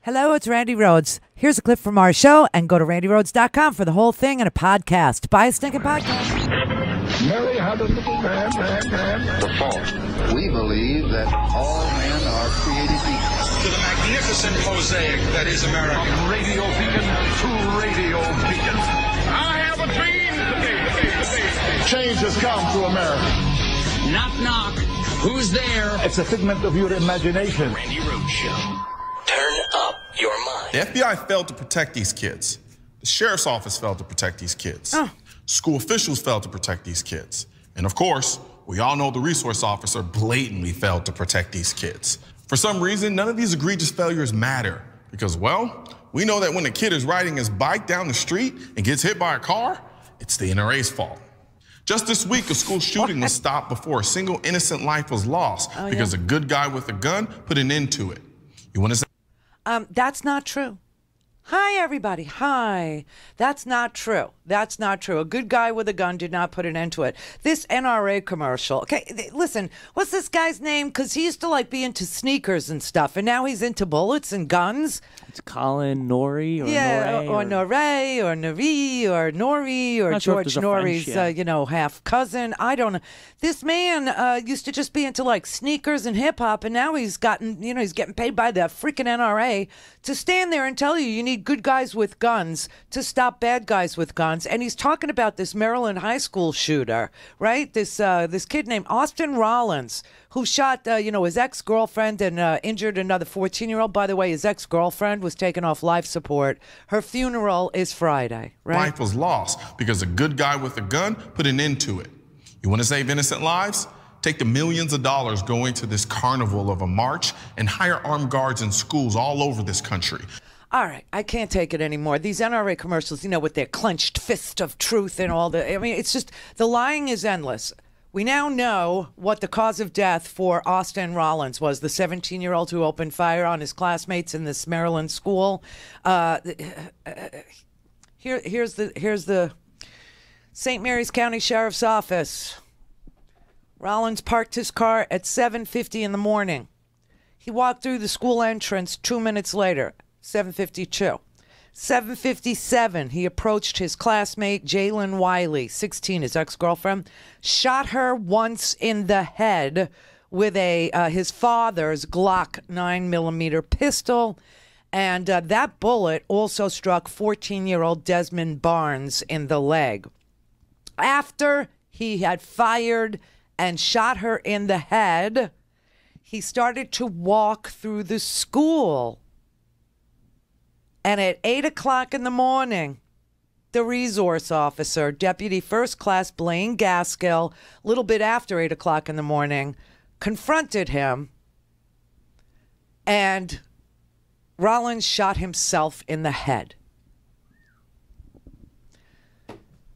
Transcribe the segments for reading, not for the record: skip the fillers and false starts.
Hello, it's Randi Rhodes. Here's a clip from our show, and go to randyrhodes.com for the whole thing and a podcast. Buy a stinking podcast. Mary had a little man. The fault. We believe that all men are created equal. To the magnificent mosaic that is America. From radio beacon to radio beacon. I have a dream today. Change has come to America. Knock, knock. Who's there? It's a figment of your imagination. Randi Rhodes Show. Turn up your mind. The FBI failed to protect these kids. The sheriff's office failed to protect these kids. Oh. School officials failed to protect these kids. And of course, we all know the resource officer blatantly failed to protect these kids. For some reason, none of these egregious failures matter because, well, we know that when a kid is riding his bike down the street and gets hit by a car, it's the NRA's fault. Just this week, a school shooting was stopped before a single innocent life was lost because a good guy with a gun put an end to it. You want to say? That's not true. Hi, everybody. Hi. That's not true. That's not true. A good guy with a gun did not put an end to it. This NRA commercial. Okay, listen, what's this guy's name? Because he used to like be into sneakers and stuff, and now he's into bullets and guns. It's Colin Norrie or Norrie or Nori or Nori or George Norrie's, half cousin. I don't know. This man used to just be into like sneakers and hip hop, and now he's gotten, he's getting paid by the freaking NRA to stand there and tell you need good guys with guns to stop bad guys with guns. And he's talking about this Maryland high school shooter, right? This kid named Austin Rollins, who shot, his ex-girlfriend and injured another 14-year-old. By the way, his ex-girlfriend was taken off life support. Her funeral is Friday, right? Life was lost because a good guy with a gun put an end to it. You want to save innocent lives? Take the millions of dollars going to this carnival of a march and hire armed guards in schools all over this country. All right, I can't take it anymore. These NRA commercials, with their clenched fist of truth and all it's just, the lying is endless. We now know what the cause of death for Austin Rollins was, the 17-year-old who opened fire on his classmates in this Maryland school. Here's the St. Mary's County Sheriff's Office. Rollins parked his car at 7:50 in the morning. He walked through the school entrance 2 minutes later. 7:52. 7:57, he approached his classmate, Jalen Wiley, 16, his ex-girlfriend, shot her once in the head with his father's Glock 9mm pistol, and that bullet also struck 14-year-old Desmond Barnes in the leg. After he had fired and shot her in the head, he started to walk through the school. And at 8 o'clock in the morning, the resource officer, Deputy First Class Blaine Gaskill, a little bit after 8 o'clock in the morning, confronted him, and Rollins shot himself in the head.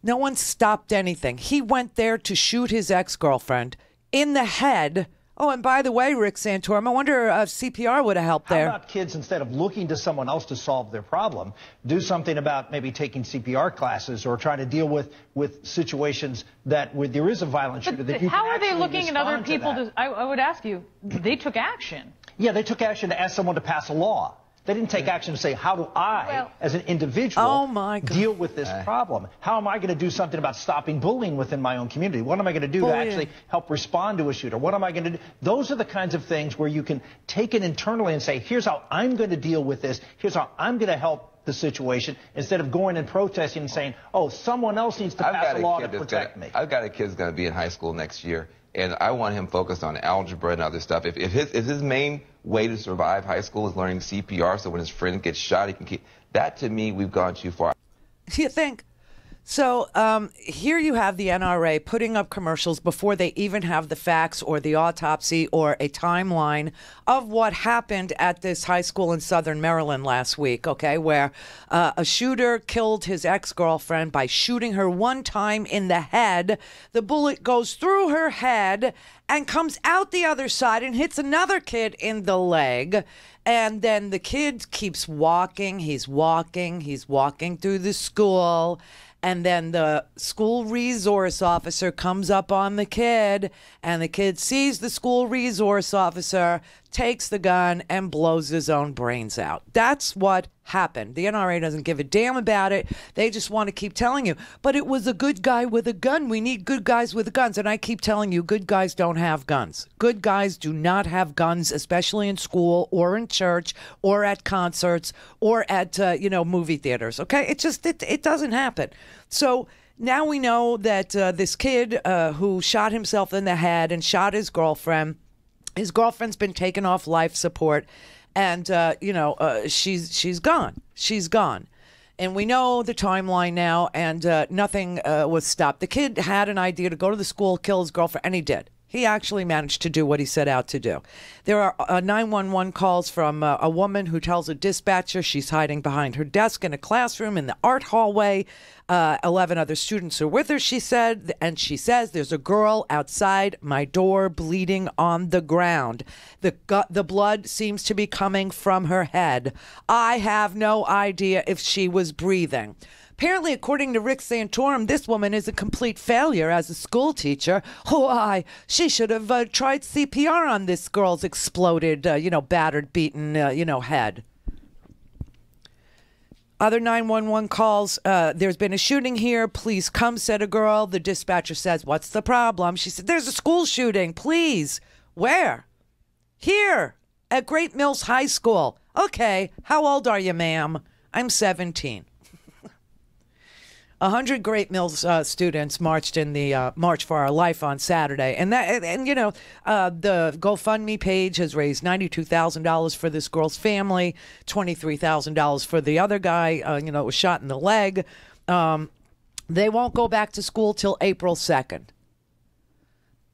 No one stopped anything. He went there to shoot his ex-girlfriend in the head. Oh, and by the way, Rick Santorum, I wonder if CPR would have helped there. How about kids, instead of looking to someone else to solve their problem, do something about maybe taking CPR classes or trying to deal with situations where there is a violent shooter? How are they looking at other people? I would ask you, they took action. Yeah, they took action to ask someone to pass a law. They didn't take action to say, how do I, as an individual, deal with this problem? How am I going to do something about stopping bullying within my own community? What am I going to do to actually help respond to a shooter? What am I going to do? Those are the kinds of things where you can take it internally and say, here's how I'm going to deal with this. Here's how I'm going to help the situation, instead of going and protesting and saying, oh, someone else needs to pass a law to protect me. I've got a kid who's going to be in high school next year, and I want him focused on algebra and other stuff. If his main way to survive high school is learning CPR, so when his friend gets shot, he can keep that. To me, we've gone too far. You think? So here you have the NRA putting up commercials before they even have the facts or the autopsy or a timeline of what happened at this high school in Southern Maryland last week, okay, where a shooter killed his ex-girlfriend by shooting her one time in the head. The bullet goes through her head and comes out the other side and hits another kid in the leg. And then the kid keeps walking. He's walking through the school. And then the school resource officer comes up on the kid, and the kid sees the school resource officer, takes the gun and blows his own brains out. That's what happened. The NRA doesn't give a damn about it. They just want to keep telling you, but it was a good guy with a gun. We need good guys with guns. And I keep telling you, good guys don't have guns. Good guys do not have guns, especially in school or in church or at concerts or at, movie theaters. Okay. It doesn't happen. So now we know that this kid who shot himself in the head and shot his girlfriend's been taken off life support, and she's gone. She's gone, and we know the timeline now. And nothing was stopped. The kid had an idea to go to the school, kill his girlfriend, and he did. He actually managed to do what he set out to do. There are 911 calls from a woman who tells a dispatcher she's hiding behind her desk in a classroom in the art hallway. 11 other students are with her, she said, and she says there's a girl outside my door bleeding on the ground. The blood seems to be coming from her head. I have no idea if she was breathing. Apparently, according to Rick Santorum, this woman is a complete failure as a school teacher. Why? She should have tried CPR on this girl's exploded, battered, beaten, head. Other 911 calls, there's been a shooting here. Please come, said a girl. The dispatcher says, what's the problem? She said, there's a school shooting. Please. Where? Here, at Great Mills High School. Okay, how old are you, ma'am? I'm 17. 100 Great Mills students marched in the March for Our Life on Saturday, and the GoFundMe page has raised $92,000 for this girl's family, $23,000 for the other guy, was shot in the leg. They won't go back to school till April 2nd.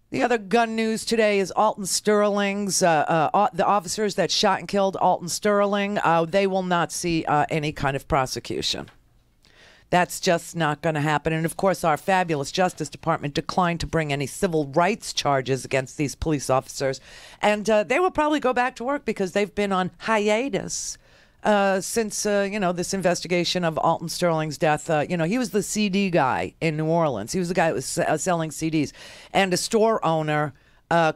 The other gun news today is Alton Sterling's, the officers that shot and killed Alton Sterling, they will not see any kind of prosecution. That's just not going to happen. And, of course, our fabulous Justice Department declined to bring any civil rights charges against these police officers. And they will probably go back to work because they've been on hiatus since, this investigation of Alton Sterling's death. He was the CD guy in New Orleans. He was the guy that was selling CDs. And a store owner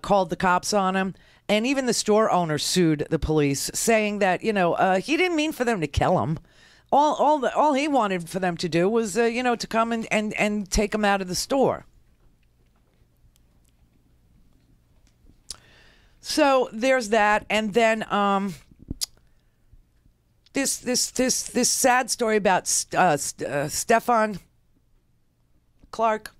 called the cops on him. And even the store owner sued the police, saying that, he didn't mean for them to kill him. All he wanted for them to do was, to come and take him out of the store. So there's that, and then this sad story about Stephon Clark.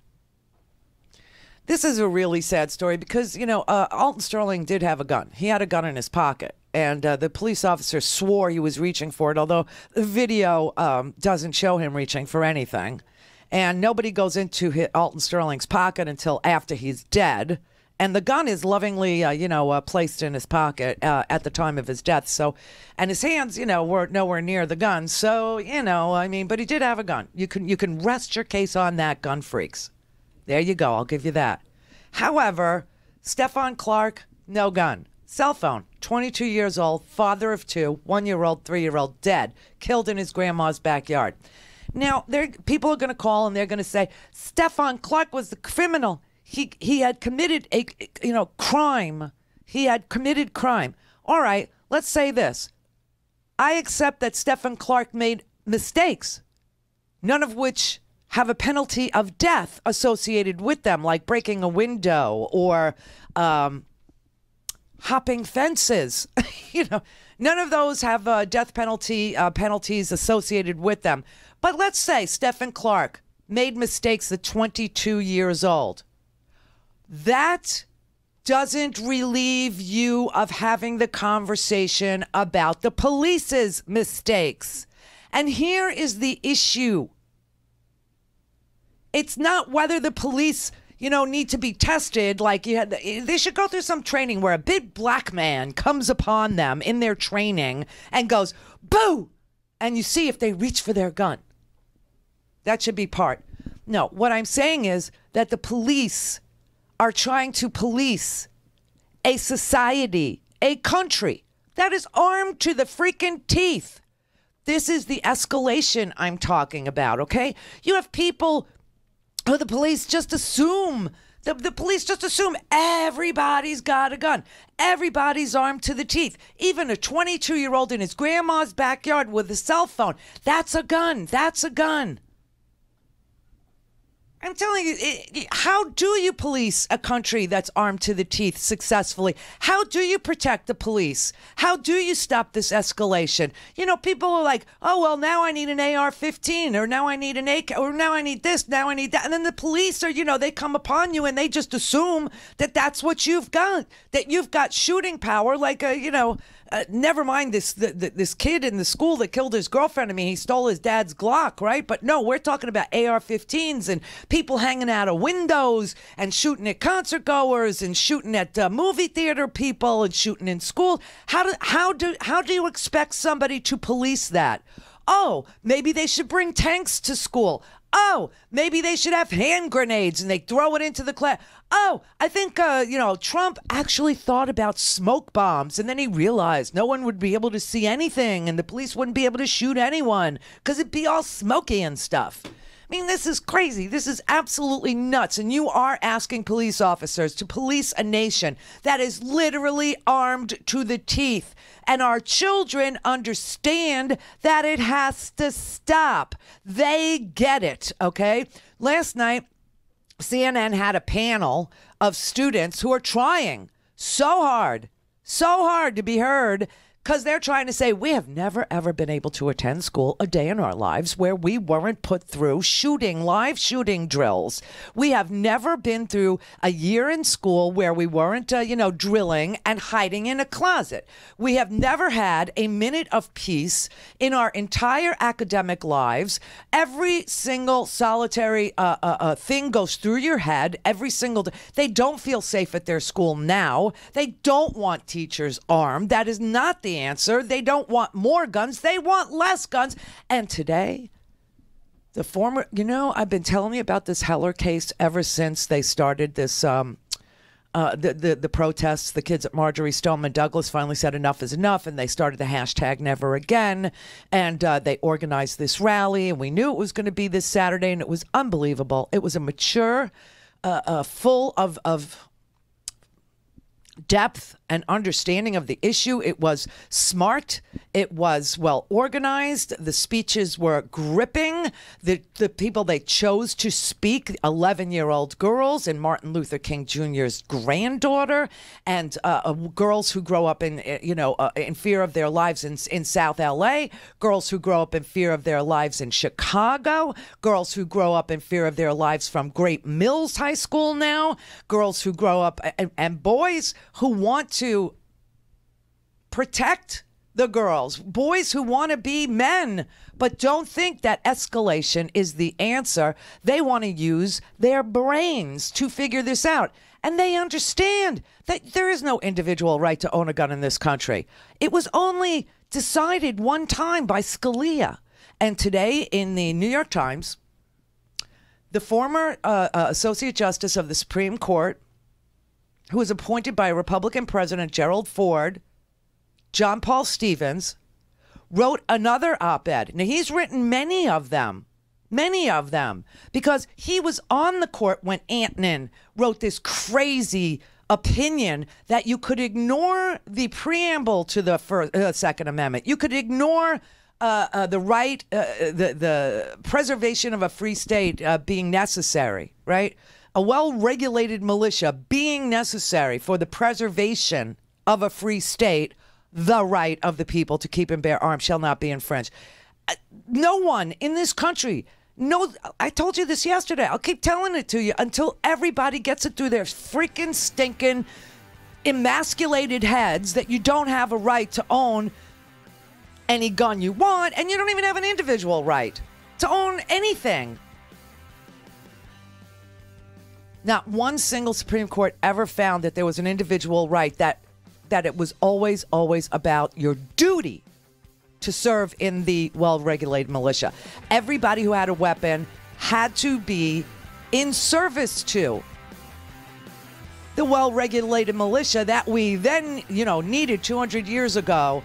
This is a really sad story because Alton Sterling did have a gun. He had a gun in his pocket. And the police officer swore he was reaching for it, although the video doesn't show him reaching for anything. And nobody goes into Alton Sterling's pocket until after he's dead. And the gun is lovingly, placed in his pocket at the time of his death. So, and his hands, were nowhere near the gun. So, but he did have a gun. You can rest your case on that, gun freaks. There you go. I'll give you that. However, Stephon Clark, no gun. Cell phone, 22 years old, father of two, 1-year-old, 3-year-old, dead, killed in his grandma's backyard. Now, people are going to call and they're going to say, Stephon Clark was the criminal. He had committed a crime. He had committed crime. All right, let's say this. I accept that Stephon Clark made mistakes, none of which have a penalty of death associated with them, like breaking a window or hopping fences. None of those have death penalties associated with them. But let's say Stephon Clark made mistakes at 22 years old. That doesn't relieve you of having the conversation about the police's mistakes. And here is the issue. It's not whether the police need to be tested. Like they should go through some training where a big black man comes upon them in their training and goes, boo! And you see if they reach for their gun. That should be part. No, what I'm saying is that the police are trying to police a society, a country that is armed to the freaking teeth. This is the escalation I'm talking about, okay? You have people who the police just assume The police just assume everybody's got a gun. Everybody's armed to the teeth. Even a 22-year-old in his grandma's backyard with a cell phone. That's a gun. That's a gun. I'm telling you, how do you police a country that's armed to the teeth successfully? How do you protect the police? How do you stop this escalation? You know, people are like, oh, well, now I need an AR-15, or now I need an AK, or now I need this, now I need that. And then the police are, you know, they come upon you and they just assume that that's what you've got, that you've got shooting power like a, you know, never mind this kid in the school that killed his girlfriend. I mean, he stole his dad's Glock, right? But no, we're talking about AR-15s and people hanging out of windows and shooting at concert goers and shooting at movie theater people and shooting in school. How do you expect somebody to police that? Oh, maybe they should bring tanks to school. Oh, maybe they should have hand grenades and they throw it into the class. Oh, I think, Trump actually thought about smoke bombs, and then he realized no one would be able to see anything and the police wouldn't be able to shoot anyone because it'd be all smoky and stuff. I mean, this is crazy. This is absolutely nuts. And you are asking police officers to police a nation that is literally armed to the teeth. And our children understand that it has to stop. They get it, okay? Last night, CNN had a panel of students who are trying so hard to be heard, because they're trying to say, we have never, ever been able to attend school a day in our lives where we weren't put through live shooting drills. We have never been through a year in school where we weren't, drilling and hiding in a closet. We have never had a minute of peace in our entire academic lives. Every single solitary thing goes through your head every single day. They don't feel safe at their school now. They don't want teachers armed. That is not the answer. They don't want more guns. They want less guns. And today, the former, I've been telling you about this Heller case ever since they started this, the protests. The kids at Marjorie Stoneman Douglas finally said enough is enough, and they started the hashtag Never Again, and they organized this rally, and we knew it was going to be this Saturday, and it was unbelievable. It was a mature, full of depth and understanding of the issue. It was smart. It was well organized. The speeches were gripping. The people they chose to speak, 11-year-old girls and Martin Luther King Jr.'s granddaughter, and girls who grow up in fear of their lives in South LA, girls who grow up in fear of their lives in Chicago, girls who grow up in fear of their lives from Great Mills High School now, girls who grow up and boys who want to protect the girls, boys who want to be men, but don't think that escalation is the answer. They want to use their brains to figure this out. And they understand that there is no individual right to own a gun in this country. It was only decided one time by Scalia. And today in the New York Times, the former Associate Justice of the Supreme Court, who was appointed by Republican President Gerald Ford, John Paul Stevens, wrote another op-ed. Now, he's written many of them, because he was on the court when Antonin wrote this crazy opinion that you could ignore the preamble to the Second Amendment. You could ignore the right, the preservation of a free state being necessary, right? A well-regulated militia being necessary for the preservation of a free state. The right of the people to keep and bear arms shall not be infringed. No one in this country, I told you this yesterday. I'll keep telling it to you until everybody gets it through their freaking stinking emasculated heads that you don't have a right to own any gun you want, and you don't even have an individual right to own anything. Not one single Supreme Court ever found that there was an individual right, that it was always about your duty to serve in the well-regulated militia. Everybody who had a weapon had to be in service to the well-regulated militia that we then, needed 200 years ago,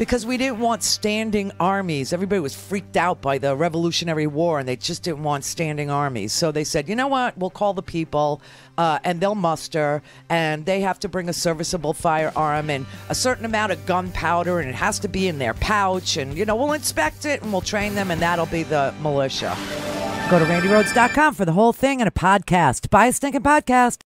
Because we didn't want standing armies. Everybody was freaked out by the Revolutionary War, and they just didn't want standing armies. So they said, you know what? We'll call the people, and they'll muster, and they have to bring a serviceable firearm and a certain amount of gunpowder, and it has to be in their pouch. And, we'll inspect it, and we'll train them, and that'll be the militia. Go to RandiRhodes.com for the whole thing and a podcast. Buy a stinking podcast.